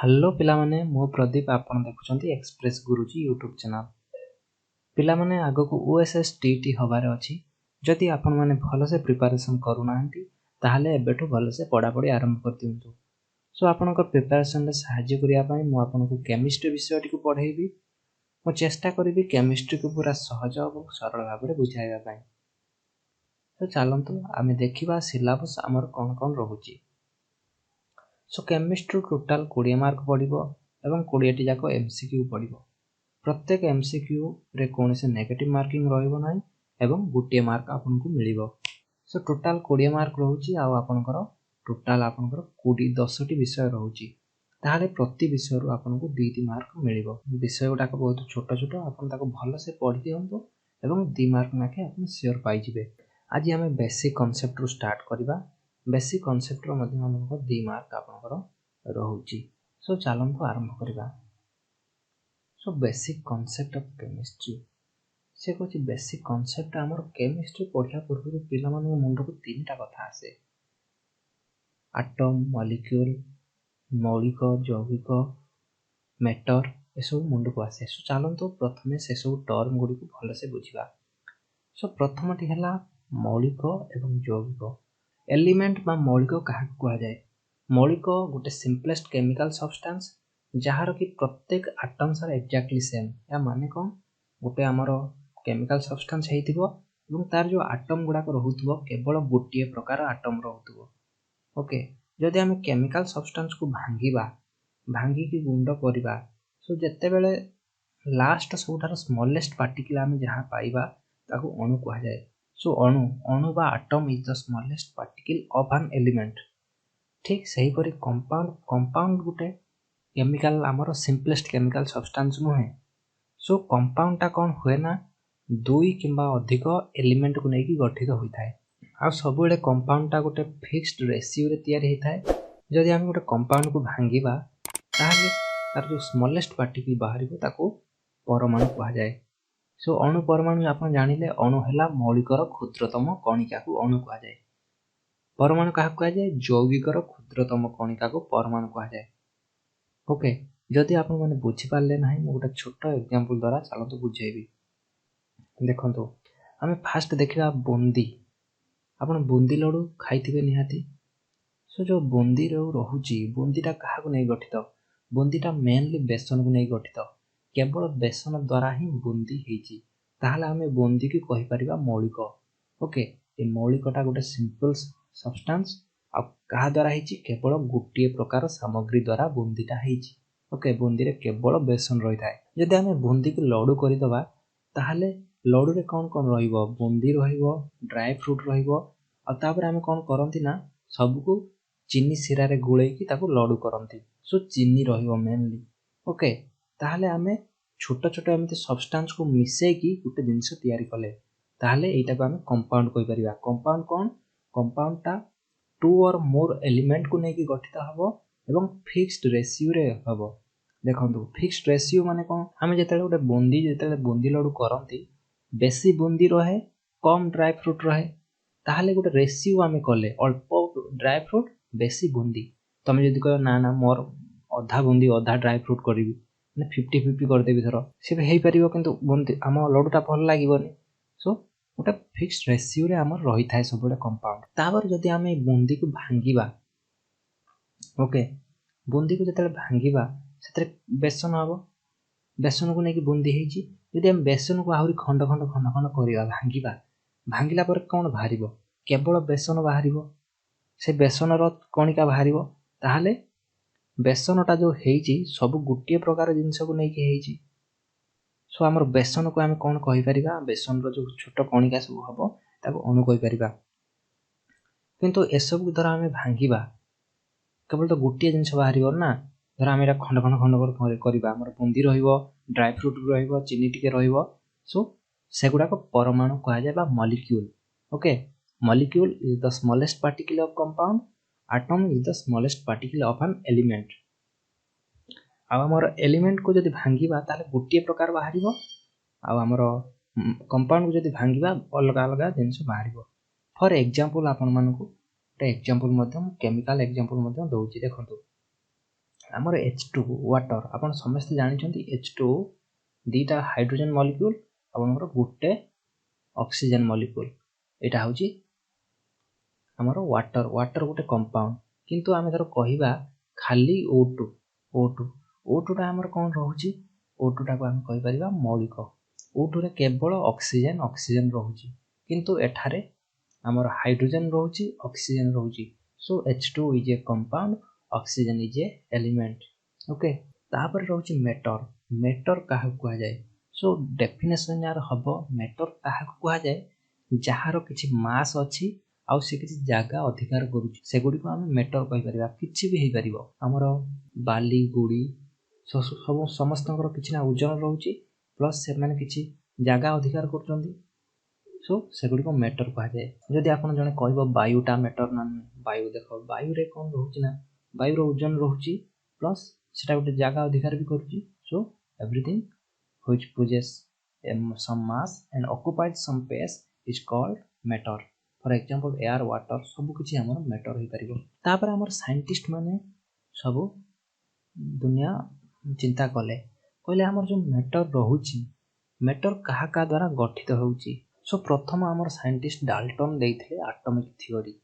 Hello पिला माने मो प्रदीप आपण देखुछंती एक्सप्रेस गुरुजी यूट्यूब चैनल। पिला माने आगो को ओएसएस टीटी हबारे अछि। जदि आपण माने भलो से प्रिपरेशन करू नाहंती ताहाले एबेठो भलो से पढा पढी आरंभ कर दियंतु। सो आपनकर प्रिपरेशन रे सहाय्य करिया पई मो आपनको केमिस्ट्री विषयटी को पढेबी। मो चेष्टा करिबी केमिस्ट्री को पूरा सहज और सरल भाबरे बुझाइबा पई। तो चलंतु आमे देखिबा सिलेबस हमर कोन कोन रहुची। सो केमिस्ट्री टोटल 20 मार्क पड़िबो एवं 20 टी जाको एमसीक्यू पड़िबो। प्रत्येक एमसीक्यू रे कोनसे नेगेटिव मार्किंग रहइबो नै एवं गुटिए मार्क आपनको मिलिबो। सो टोटल 20 मार्क रहउची आ आपनकर टोटल आपनकर 10 टी विषय रहउची। ताहाले प्रति विषय रु आपनको 2 मार्क मिलिबो। विषय गुटा को बहुत छोट छोट आपन ताको भलो से पढि दियंतो एवं 2 मार्क नाके आपन श्योर पाइ जिवे। आज हमें बेसिक कांसेप्ट रु स्टार्ट करिबा। बेसिक कांसेप्ट रो मध्ये हमको 2 मार्क आपनकर रहउची। सो चलंतु आरंभ करिबा। So basic concept of chemistry से कोची बेसिक कांसेप्ट हमर केमिस्ट्री पढिया पूर्व पिला माने मुंड को तीनटा कथा आसे। एटम, मॉलिक्यूल, मौलिक, जैविक, मैटर ए सब मुंड को आसे। सो चलंतु प्रथमे से सब टर्म गुडी को भलो से बुझिबा। सो प्रथमटी हला मौलिक एवं जैविक। एलिमेंट बा मौलिक कहा कुआ जाए। मौलिक गोटे सिंपलेस्ट केमिकल सब्सटेंस जहार कि प्रत्येक एटम्स आर एक्जेक्टली सेम। या माने कोन गोटे हमरो केमिकल सब्सटेंस हेइतिबो एवं तार जो एटम गुडा को रहुतबो केवल गोटिए प्रकार एटम रहुतबो। ओके, जदि हम केमिकल सब्सटेंस को भांगी की गुंड करिबा, सो जत्ते बेले लास्ट सबठार स्मॉलेस्ट पार्टिकल हम जहां पाइबा ताको अणु कुआ जाए। सो अणु बा atom is the smallest particle of an element. ठीक सही परि कंपाउंड गुटे केमिकल हमरो सिंपलेस्ट केमिकल सब्सटेंस नुहे। सो कंपाउंड ता कोन होए ना 2 किंबा अधिक एलिमेंट को नेकी गठित होइथाय। आ सब बेले कंपाउंड ता गोटे फिक्स्ड रेशियो रे तयार हेइथाय। जदि हम गोटे कंपाउंड को भांगीबा ताहाले तार जो स्मॉलेस्ट पार्टिकल बाहरिबो ताको परमाणु कुआ जाए। सो अणु परमाणु आपण जानिले अणु हला मौलिकर क्षुद्रतम कणिका को अणु कुआ जाए। परमाणु कहा कुआ जाए जैविकर क्षुद्रतम कणिका को परमाणु कुआ जाए। ओके, जदि आपण माने बुझी पाले नाही मो गोटे छोट एग्जांपल द्वारा चलतो बुझेबी। देखंतो हमें फास्ट देखिबा बुंदी। आपण बुंदी लडू खाइथिबे निहाती। सो जो बुंदी रहुची बुंदीटा कहा को नै गठित। बुंदीटा मेनली बेसन को नै गठित। केवल बेसन द्वारा ही बुंदी हेची। ताहाले हमें बुंदी की कहि परिबा मौलिक। ओके, ए मौलिकटा गोटे सिंपल सब्सटेंस आ कहा द्वारा हेची केवल गुटिए प्रकार सामग्री द्वारा बुंदीटा हेची। ओके, बुंदी रे केवल बेसन रही थाए। जदि हमें बुंदी को लडू करि दबा ताहाले लडू रे कोन कोन रहिबो, बुंदी रहिबो, ड्राई फ्रूट रहिबो आ तापर हमें कोन करंती ना सब को चीनी सिरा रे गुळै की ताको लडू करंती। सो चीनी रहिबो मेनली। ओके, ताहाले हमें छोट छोट एमती सब्सटेंस को मिसै की गुटे जिंस तयारी कले ताहाले एटा को हमें कंपाउंड कहि परिबा। कंपाउंड कोन कंपाउंड ता 2 और मोर एलिमेंट को नेकी गठित हबो एवं फिक्स्ड रेशियो रे हबो। देखंतु फिक्स्ड रेशियो माने कोन हमें जेतेले गोटे बुंदी लडू करंती बेसी बुंदी रहे कम ड्राई फ्रूट रहे ताहाले गोटे रेशियो हमें कले अल्प ड्राई फ्रूट बेसी बुंदी। तमे जदि कह ना ना मोर आधा बुंदी आधा ड्राई फ्रूट करिवि माने 50-50 कर देबी धरो से हेइ परिबो किंतु बुंदी हम लडूटा भल लागिबोनी। सो गोटे फिक्स्ड रेशियो रे हमर रही थाए सब बेले कंपाउंड। तापर जदि हमें बुंदी को भांगीबा, ओके, बुंदी को जतले भांगीबा सेतरे बेसन हबो। बेसन को नेकी बुंदी हेची। जदि हम बेसन को आहुरी खंड खंड करिबा भांगिला पर कोन बाहरिबो केवल बेसन बाहरिबो। से बेसन रो कणिका बाहरिबो ताहाले बेसनटा जो हेची सब गुटिए प्रकार जिंस को नेकी हेची। सो हमर बेसन को हम कोन कहि परिबा बेसन रो जो छोट कणिका सब हबो ताको अणु कहि परिबा। किंतु ए सब द्वारा हमें भांगीबा केवल तो गुटिए जिंस बाहरिबो ना। धर हम एटा खंड खंड करिबा हमर बुंदी रहिबो, ड्राई फ्रूट रहिबो, चीनी टिके रहिबो। सो सेगुडा को परमाणु कहा जाय बा molecule. Okay, molecule is the smallest particle of compound. Atom is the smallest particle of an element. आ हमर एलिमेंट को जदि भांगीबा ताले गुटिए प्रकार बाहरिबो आ हमर कंपाउंड को जदि भांगीबा अलग अलग जिंस बाहरिबो। फॉर एग्जांपल आपन मानको एटा एग्जांपल केमिकल एग्जांपल दउची देखंतु। आमर H2 वाटर आपण समस्त जानते H2 दीटा हाइड्रोजन मॉलिक्यूल आपनकर गोटे ऑक्सीजन मॉलिक्यूल एटा होची आमर वाटर वाटर गोटे कंपाउंड किंतु आमे धर कहिबा खाली O2 टा आमर कोन रहउची O2 टा को हम कहि परिबा मौलिक O2 रे केवल ऑक्सीजन रहउची किंतु एठारे आमर हाइड्रोजन रहउची ऑक्सीजन रहउची so H2 is a compound oxygen is a element okay तापर रहउची मैटर काहा कुआ जाय सो डेफिनेशन यार हबो मैटर काहा कुआ जाय जहार किछि मास अछि आउ से किछि जागा अधिकार करूची सेगुडी को हम मैटर कहि परिबा किछि भी हेइ परिबो हमरो बाली गुडी सब समस्तଙ୍କର किछि ना ओजन रहउची प्लस से माने किछि जागा अधिकार करचंदी सो सेगुडी को मैटर कहा जाय जदि आपण जने कहबो वायुटा मैटर ना वायु देखो वायु रे कोन रहउची ना वायु रो ओजन रहउची प्लस सेटा गोटे जागा अधिकार भी करूची so everything which possess some mass and occupies some space is called matter for example air water सब किछि हमर मैटर होई परिबो तापर हमर साइंटिस्ट माने सब दुनिया चिंता कले कहले हमर जो मैटर रहउची मैटर काहा का द्वारा गठित होउची सो प्रथम हमर साइंटिस्ट डाल्टन देइथिले एटॉमिक थ्योरी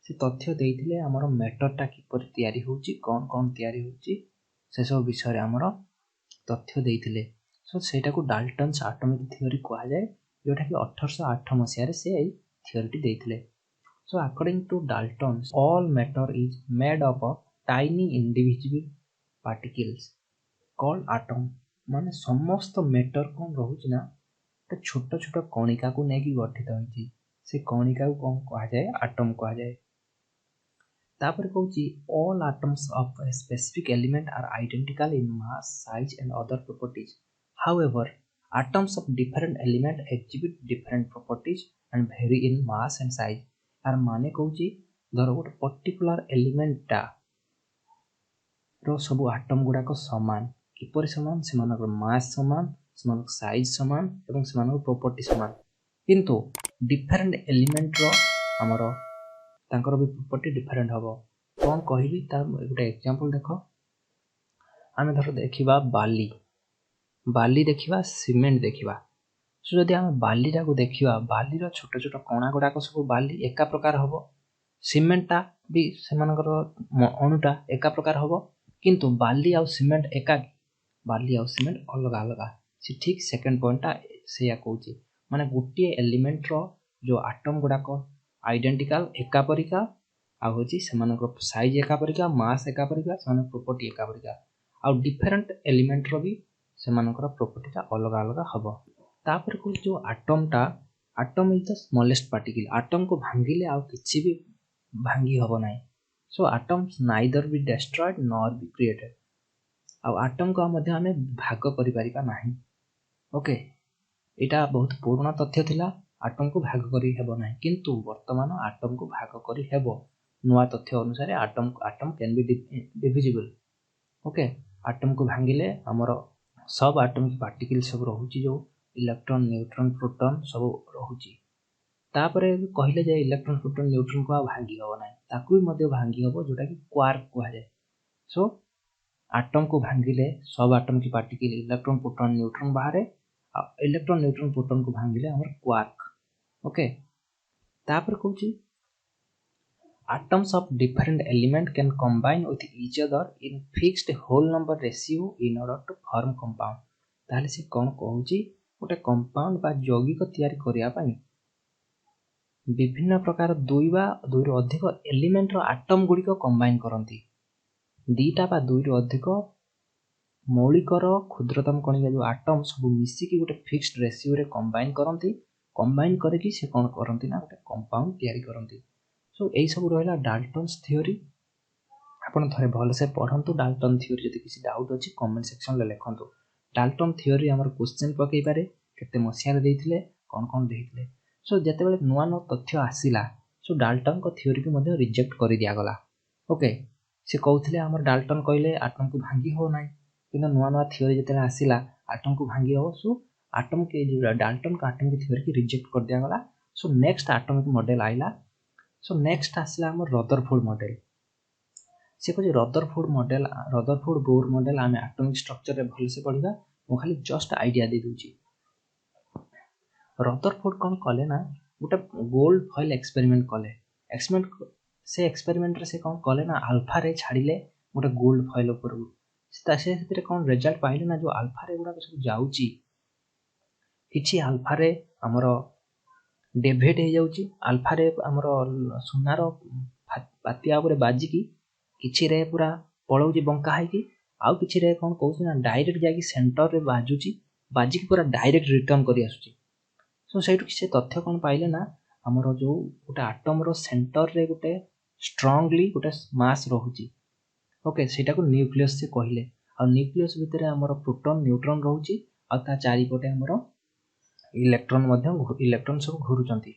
से तथ्य देइथिले हमर मैटर टा किपर तयारी होउची कोन कोन तयारी होउची से सब विषय रे हमर तथ्य देइथिले सो सेटा को डाल्टन्स एटॉमिक थ्योरी कहा जाय जोटा कि 1808 मसिया रे से एई थ्योरी देइथिले so according to Dalton's all matter is made up of tiny individual particles called atom माने समस्त मैटर कोन रहउची ना त छोट छोट कणिका को नेकी गठित होइची से कणिका को कोन कहा जाय एटम कहा जाय तापर कहूची all atoms of a specific element are identical in mass size and other properties however atoms of different element exhibit different properties and vary in mass and size आर माने कहूची धर गोटे पर्टिकुलर एलिमेंट टा रो सब एटम गुडा को समान किपर समान सेमानक मास समान सेमानक साइज समान एवं सेमानक प्रॉपर्टी समान किंतु डिफरेंट एलिमेंट रो हमरो तांकर भी प्रॉपर्टी डिफरेंट हबो कोन कहिबी तार गोटे एग्जांपल देखो आमे धर देखिबा बाली देखिबा सीमेंट देखिबा सो जदि हम बाली जाको देखिबा बाली रो छोट छोट कणा गुडा को सब बाली एका प्रकार हबो सीमेंट टा भी सेमानकर अणुटा एका प्रकार हबो किंतु बाली आ सीमेंट एका बाली आ सीमेंट अलग अलग से ठीक सेकंड पॉइंट टा सेया कहूची माने गुटी एलिमेंट रो जो एटम गुडा को आइडेंटिकल एका परिका आ होची सेमानकर साइज एका परिका मास एका परिका सेमान प्रॉपर्टी एका परिका आ डिफरेंट एलिमेंट रो भी सेमानकर प्रॉपर्टी ता अलग अलग हबो तापर को जो atom is the smallest particle atom को भांगिले आ किछि भी भांगी हबो नै so atoms neither be destroyed nor be created आ एटम को मध्ये हमें भाग करि परिबा नाही ओके एटा बहुत पुराना तथ्य थिला एटम को भाग करि हेबो नाही किंतु वर्तमान एटम को भाग करि हेबो नुवा तथ्य अनुसार atom can be divisible okay atom को भांगिले हमर सब एटॉमिक पार्टिकल सब रहउची जो इलेक्ट्रॉन न्यूट्रॉन प्रोटॉन सब रहउची तापरे कहिले जे इलेक्ट्रॉन प्रोटॉन न्यूट्रॉन को भांगी हबो नाही ताकू भी मध्ये भांगी हबो जोटा कि क्वार्क कहा जाय सो एटम को भांगिले सब एटम की पार्टिकल इलेक्ट्रॉन प्रोटॉन न्यूट्रॉन बाहरे इलेक्ट्रॉन न्यूट्रॉन प्रोटॉन को भांगिले हमर क्वार्क ओके तापर कहूची atoms of different element can combine with each other in fixed whole number ratio in order to form compound ताले से कोन कहूची गोटे कंपाउंड बा यौगिक तयारी करिया पई विभिन्न प्रकार दुई रु अधिक एलिमेंट रो एटम गुडी को कंबाइन करंती दीटा बा दुई रु अधिक मौलिक रो क्षुद्रतम कणिका जो एटम सब मिसी की गोटे फिक्स्ड रेशियो रे कंबाइन करके से कोन करंती ना गोटे कंपाउंड तयारी करंती सो एई सब रहला डाल्टन्स थ्योरी आपण थरे भल से पढंतु डाल्टन थ्योरी जदि किसी डाउट अछि कमेंट सेक्शन ले लिखंतु डाल्टन थ्योरी हमर क्वेश्चन पकई पारे केते मसिया रे देथिले कोन देथिले सो जते बेले नुवा नो तथ्य आसीला सो डाल्टन को थ्योरी के मध्ये रिजेक्ट करि दिया गला ओके से कहउथिले हमर डाल्टन कहले एटम को भांगी हो नाही किंतु नुवा थ्योरी जते आसीला एटम को भांगी हो सो एटम के डाल्टन का एटम की थ्योरी के रिजेक्ट कर दिया गला सो नेक्स्ट एटॉमिक मॉडल आइला सो नेक्स्ट आसला हमर रदरफोर्ड मॉडल से कह रदरफोर्ड बोर मॉडल आम एटॉमिक स्ट्रक्चर रे भल से पढ़ा मु खाली जस्ट आइडिया दे दूची। रदरफोर्ड कौन कले ना गोटे गोल्ड फॉइल एक्सपेरिमेंट कले से एक्सपेरिमेंट रे से कौन कले ना अल्फा रे छाड़िले गोटे गोल्ड फॉइल ऊपर से कौन रिजल्ट पाइले ना जो अल्फा रे गुडा सब जाउची किछि अल्फा रे हमर डेविएट हो जाउची अल्फा रे हमर सुनार पातिया ऊपर बाजिकी किछि रे पूरा पळौची बंका हैकी आउ किछि रे कौन कहउची ना डायरेक्ट जाकी सेंटर रे बाजिकी पूरा डायरेक्ट रिटर्न करी आसुची। सो से तथ्य कौन पाइले ना हमर जो गोटे आटम रो सेंटर रे गोटे स्ट्रांगली गोटे मास रहुची। ओके सेटा को न्यूक्लियस से कहले आ न्यूक्लियस भितर हमर प्रोटॉन न्यूट्रॉन रहउची आ ता चारि पटे हमर इलेक्ट्रॉन सब घुरुचंती।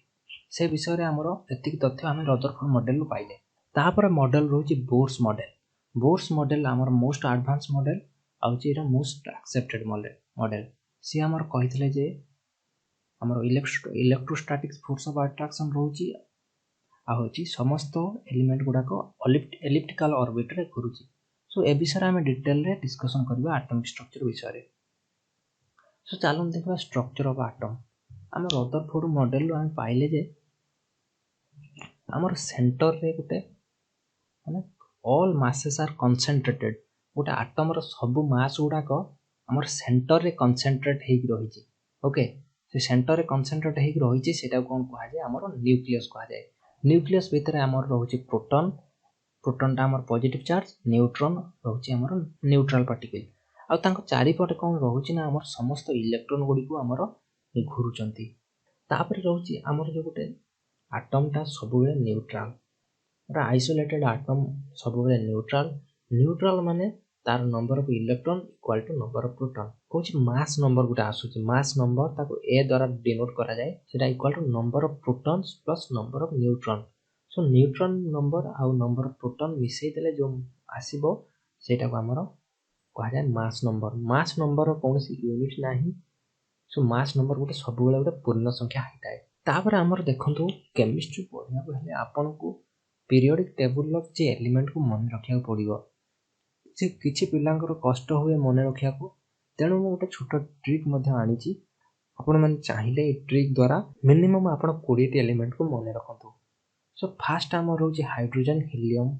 से विषय रे हमर एतिक तथ्य हम रदरफोर्ड मॉडल रो पाइले। तापर मॉडल रहउची बोर्स मॉडल हमर मोस्ट एडवांस मॉडल आ ची एटा मोस्ट एक्सेप्टेड मॉडल सी हमर कहितले जे हमर इलेक्ट्रोस्टैटिक फोर्स ऑफ अट्रैक्शन रहउची आ होची समस्त एलिमेंट गुडा को एलिप्टिकल ऑर्बिट रे घुरुची। सो ए विषय हम डिटेल रे डिस्कशन करबा एटॉमिक स्ट्रक्चर विषय रे। सो चलो देखबा स्ट्रक्चर ऑफ एटम। हम रदरफोर्ड मॉडल रो हम पाइले जे हमर सेंटर रे गोटे माने ऑल मासेस आर कंसंट्रेटेड गोटे एटम रो सब मास गुडा को हमर सेंटर रे कंसंट्रेट हेक रहिची। ओके से सेंटर रे कंसंट्रेट हेक रहिची सेटा कोन कहा जाय हमर न्यूक्लियस कहा जाय। न्यूक्लियस भितर हमर रहउची प्रोटॉन ता हमर पॉजिटिव चार्ज न्यूट्रॉन रहउची हमर न्यूट्रल पार्टिकल आ तांको चारि पटे कोन रहउची ना हमर समस्त इलेक्ट्रॉन गुडी को हमर घुरुचंती। तापर रहउची हमर जो गोटे एटम ता सब बेले न्यूट्रल गोटे आइसोलेटेड एटम सब बेले न्यूट्रल माने तार number of electron equal to number of proton कोची मास नंबर गुटा आसुची मास नंबर ताको ए द्वारा डिनोट करा जाय सेटा equal to number of protons plus number of neutron. So neutron number आउ नंबर ऑफ प्रोटॉन मिसई देले जो आसीबो सेटा को हमर कहा जाय मास नंबर कोनसी यूनिट नाही। सो मास नंबर गोटे सब बेले गोटे पूर्ण संख्या होता है। तापर हमर देखंतु केमिस्ट्री पढ़िया पहले आपन को periodic table of J element को मन रखिया पड़िबो जे किछि पिलांकर कष्ट हुए मन रखिया को तेणु मु गोटे छोट ट्रिक मध्ये आनिची आपण मन चाहिले ए ट्रिक द्वारा मिनिमम आपण 20 टी एलिमेंट को मन रखंतु। सो फास्ट हमर रहउची hydrogen helium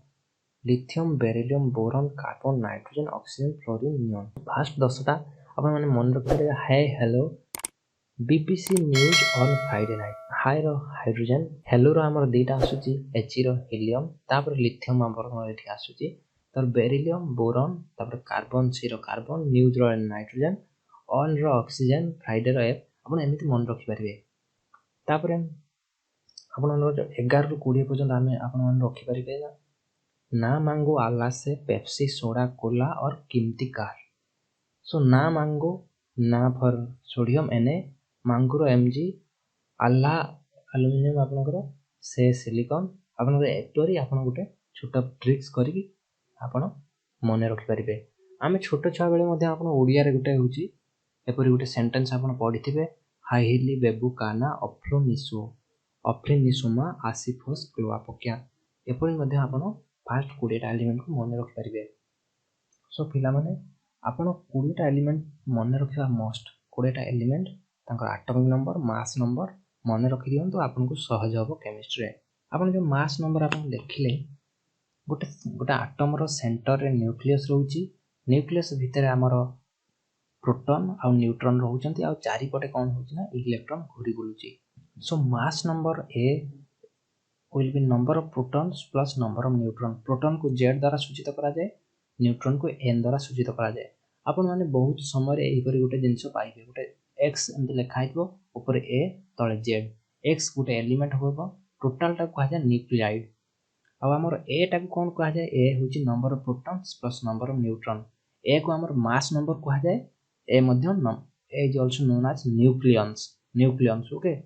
lithium beryllium boron carbon nitrogen oxygen fluorine neon first 10 टा आपण माने मन रखिले hi hello BBC news on Friday night hi रो हाइड्रोजन हेलो रो हमर देटा आसुची एच रो हीलियम तापर लिथियम हमर एठी आसुची तर बेरिलियम बोरॉन तापर कार्बन सी रो कार्बन न्यूज रो नाइट्रोजन ऑन रो ऑक्सीजन फ्राइडे रो एफ आपण एमिति मन रखि परिबे। तापर आपण 11 ରୁ 20 पर्यंत हमें आपण मन रखि परिबे ना मांगो आला से पेप्सी सोडा कोला और कीमती कार। सो ना मांगो ना for sodium Na Mangor MG Allah aluminium आपनकर से सिलिकॉन आपनकर एतोरी आपन गोटे छोटा ट्रिक्स करी आपन मने रखि परिबे। आमे छोट छुआ बेले मध्ये आपन ओडिया रे गोटे होची एपरि गोटे सेंटेंस आपन पढिथिबे हाइली बेबू काना अफ्लिनिसुमा आसिफोस क्लोआपोकिया एपरि मध्ये आपन फास्ट 20 टा एलिमेंट को मने रखि परिबे। सो पिला माने आपन 20 टा एलिमेंट मने रखिबा मस्ट 20 टा एलिमेंट तांकर एटॉमिक नंबर मास नंबर मने रखि दियंतु आपन को सहज हो केमिस्ट्री। आपन जो मास नंबर आपन लिखिले गोटे एटम रो सेंटर रे न्यूक्लियस रहउची न्यूक्लियस भितर हमर प्रोटॉन आ न्यूट्रॉन रहउचंती आ चारि पटे कोन होची ना इलेक्ट्रॉन घुरी बुलुची। So mass number A will be number of protons plus number of neutron proton को z द्वारा सूचित करा जाय न्यूट्रॉन को n द्वारा सूचित करा जाय। आपन माने बहुत समय रे एही परि गोटे जिंस पाइबे गोटे x एंते लिखा हितबो ऊपर a तळे z x गोटे एलिमेंट होबो टोटल टा कहा जाय न्यूक्लियाइड आ हमर a टा कोन कहा जाय a होची number of protons plus number of neutron a को हमर मास नंबर कहा जाय a मध्य a is also known as nucleons okay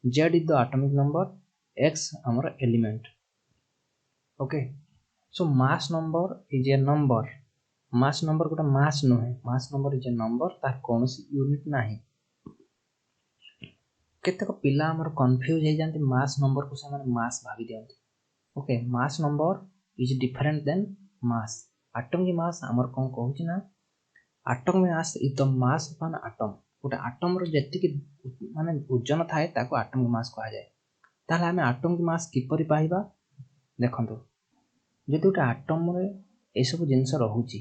z is the atomic number x हमर element okay. So mass number is A number mass number गोटे mass नो है mass number is A number तार कोनसी unit नाही। केतक पिला हमर कंफ्यूज हे जानते मास नंबर को से माने मास भाबी दियंती okay mass number is different than mass. Atomic mass आमर कौन कहूँ ना atomic mass is the mass of an atom. गोटे atom रो जेतिकी माने ओजन थाए ताको atomic mass कहा जाए. ताहले आमे atomic mass किपरि पाइबा देखंतु जदि गोटे atom रे ए सब जिंस रहुची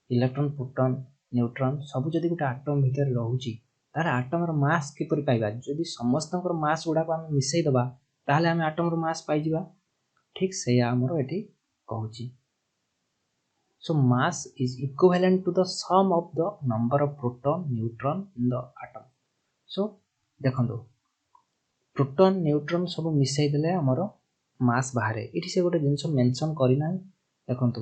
इलेक्ट्रॉन प्रोटॉन न्यूट्रॉन सब जदि गोटे atom भीतर रहुची तारे atom रो mass किपरि पाइबा जदि समस्तकर mass गुडा को आमे मिसई दबा ताहले आमे atom रो mass पाइ जिबा. ठीक से हमरो एठी कहूची. So mass is equivalent to the sum of the number of proton neutron in the atom. So देखंतु प्रोटॉन न्यूट्रॉन सब मिसई देले हमरो मास बाहर एठी से गोटे जिंस मेंशन करिना देखंतु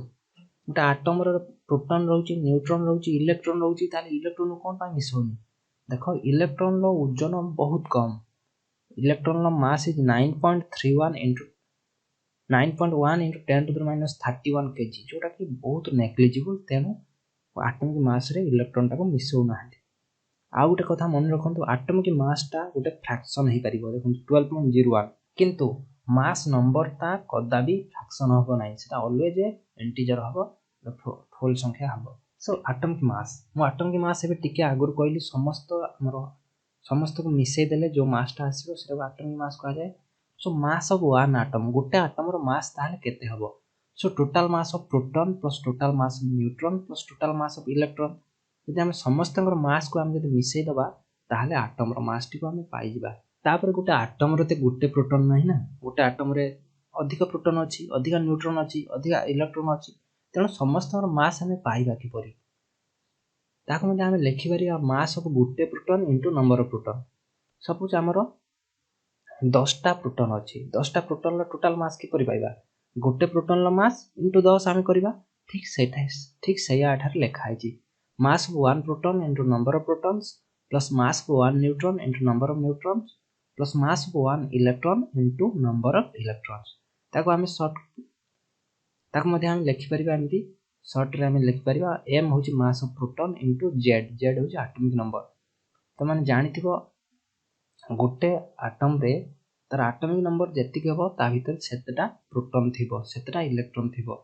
गोटे एटम रो प्रोटॉन रहउची न्यूट्रॉन रहउची इलेक्ट्रॉन रहउची ताले इलेक्ट्रॉन कोन पा मिसौनी देखो इलेक्ट्रॉन रो ओजन बहुत कम इलेक्ट्रॉन रो mass is 9.31 into 9.1 into 10 to the minus 31 kg जोटा कि बहुत नेग्लिजिबल तेनु एटॉमिक मास रे इलेक्ट्रॉन टाको मिसौ नाहंती. आ गोटे कथा मन रखंतु एटॉमिक मास टा गोटे फ्रैक्शन हे परिबो देखंतु 12.01 किंतु मास नंबर ता कदाबी फ्रैक्शन होबो नाही सेटा ऑलवेज इंटीजर होबो होल संख्या होबो. सो एटॉमिक मास मो एटॉमिक मास एबे टिके आगुर कहली समस्त को मिसई देले जो मास टा आसीबो सेटा एटॉमिक मास कहा जाए. So mass of one atom गोटे atom रो mass ताले केते हबो. So total mass of proton plus total mass of neutron plus total mass of electron जदि हम समस्त mass को हम जदि मिसई दबा ताले atom रो mass टी को हम पाइ जिबा. तापर गोटे atom रो ते गोटे proton नाही ना गोटे atom रे अधिक proton अछि अधिक neutron अछि अधिक electron अछि तेनो समस्त mass हम पाइबा कि परि ताको मध्ये हम लिखि परिया mass of गोटे proton into number of proton. Suppose हमरो 10टा प्रोटॉन अछि 10टा प्रोटॉन ला टोटल मास की परि पाइबा गोटे प्रोटॉन ला मास इनटू 10 आमे करबा. ठीक सेया एठार लिखा है जी mass of one proton into number of protons plus mass of one neutron into number of neutrons plus mass of one electron into number of electrons ताको आमे शॉर्ट ताको मध्ये हम लिखि परिबा एमती शॉर्ट रे हम लिखि परिबा m होची मास ऑफ प्रोटॉन इनटू z होची एटॉमिक नंबर. तो माने जानिथिबो गोटे एटम रे तार एटॉमिक नंबर जेतिक हो ता भीतर सेतटा प्रोटॉन थिबो सेतटा इलेक्ट्रॉन थिबो.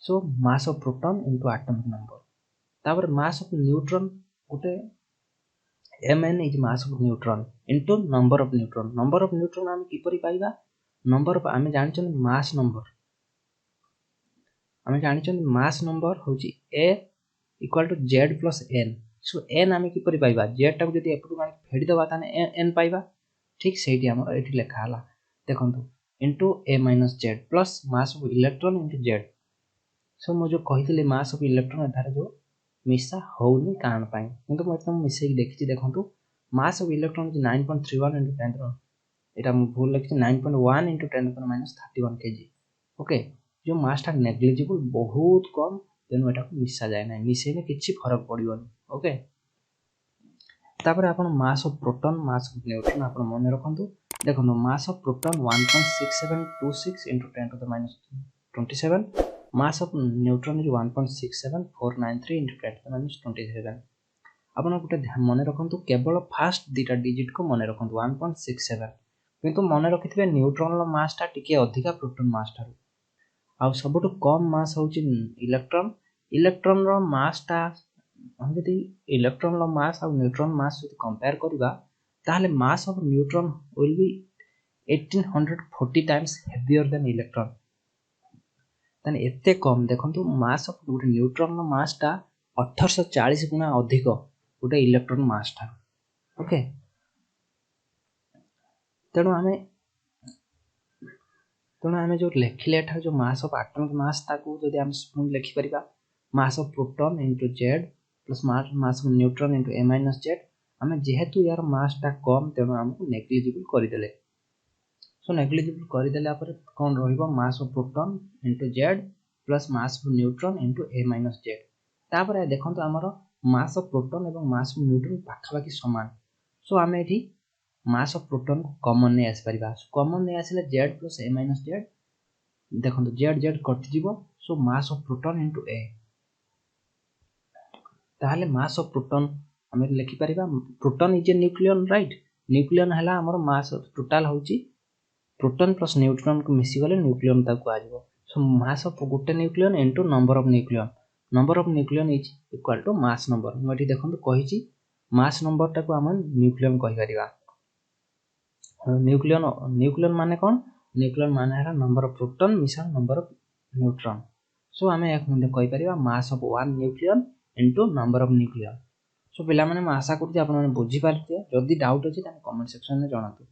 So mass of proton into atomic number तापर मास ऑफ न्यूट्रॉन गोटे mn is mass of neutron into number of neutron हम किपरि पाइबा नंबर ऑफ आमे जानिछन मास नंबर होची a equal to z plus n. So n आमे किपरि पाइबा z टाको जदि एपटू माने फेडी दबा ताने n पाइबा. ठीक सेठी हमर एठी लेखा हला देखंतु into a minus z plus mass of electron into z. सो मो जो कहितले मास ऑफ इलेक्ट्रॉन एधार जो मिसा होउनी कारण पाई किंतु म एकदम मिसै देखिछि देखंतु mass of electron is 9.31 into 10 एटा म भूल लिखछि 9.1 into 10 to the minus 31 kg. Okay जो मास टा नेग्लिजिबल बहुत कम तेनु एटा को मिसा जाय नै मिसै ने किछि फरक पड़िबोनी. ओके तापर आपण मास of proton mass of neutron आपण मन रखंतु देखंतु मास of proton 1.6726 into 10 to the minus 27 mass of neutron is 1.67493 into 10 to the minus 27. आपण गुटे मन रखंतु केवल फर्स्ट दीटा डिजिट को मन रखंतु 1.67 किंतु मन रखिथिबे न्यूट्रॉन लो मास टा टिके अधिका प्रोटॉन मास टा आ सबटु कम मास होची इलेक्ट्रॉन रो मास टा हम जदि इलेक्ट्रॉन लो मास और न्यूट्रॉन मास जदि कंपेयर करिबा ताहले mass of neutron will be 1840 times heavier than electron. तने एते कम देखंतु मास ऑफ गुटे न्यूट्रॉन लो मास टा 1840 गुना अधिक गुटे इलेक्ट्रॉन मास टा. ओके तेणु आमे जो लेखिले एठा जो मास ऑफ एटॉमिक मास ताकू जदि हम स्पून लेखि परिबा mass of proton into z plus mass of neutron into a minus z हमें जेहेतु यार मास टा कम तेणु हमको नेग्लिजिबल करि देले. सो नेग्लिजिबल करि देला पर कोन रहिबो मास of proton into z plus mass of neutron into a minus z. तापर देखंतु हमरो मास ऑफ प्रोटॉन एवं मास ऑफ न्यूट्रॉन पाखाबाकी समान. सो हमें एठी मास ऑफ प्रोटॉन को कॉमन नै आसी परिबा कॉमन नै आसीले z plus a minus z देखंतु z कटि जिवो. So mass of proton into a ताहले मास ऑफ प्रोटॉन हमें लिखि परिबा proton is a nucleon right nucleon हला हमर मास टोटल होची प्रोटॉन प्लस न्यूट्रॉन को मिसी गले न्यूक्लियन ता को आजिवो. सो मास ऑफ गोटे nucleon into number of nucleon is equal to mass number. मुझे देखो कही मास नंबर टाक आम न्यूक्लियन कहीपर। न्यूक्लियन माने कौन? न्यूक्लियन माने है नंबर ऑफ प्रोटॉन मिशन नंबर ऑफ न्यूट्रॉन। सो आम या कहीपर mass of one nucleon into number of nucleon. So पे आशा करुँच आप बुझीपारे। जदि डाउट अच्छे कमेंट सेक्शन में जनातु।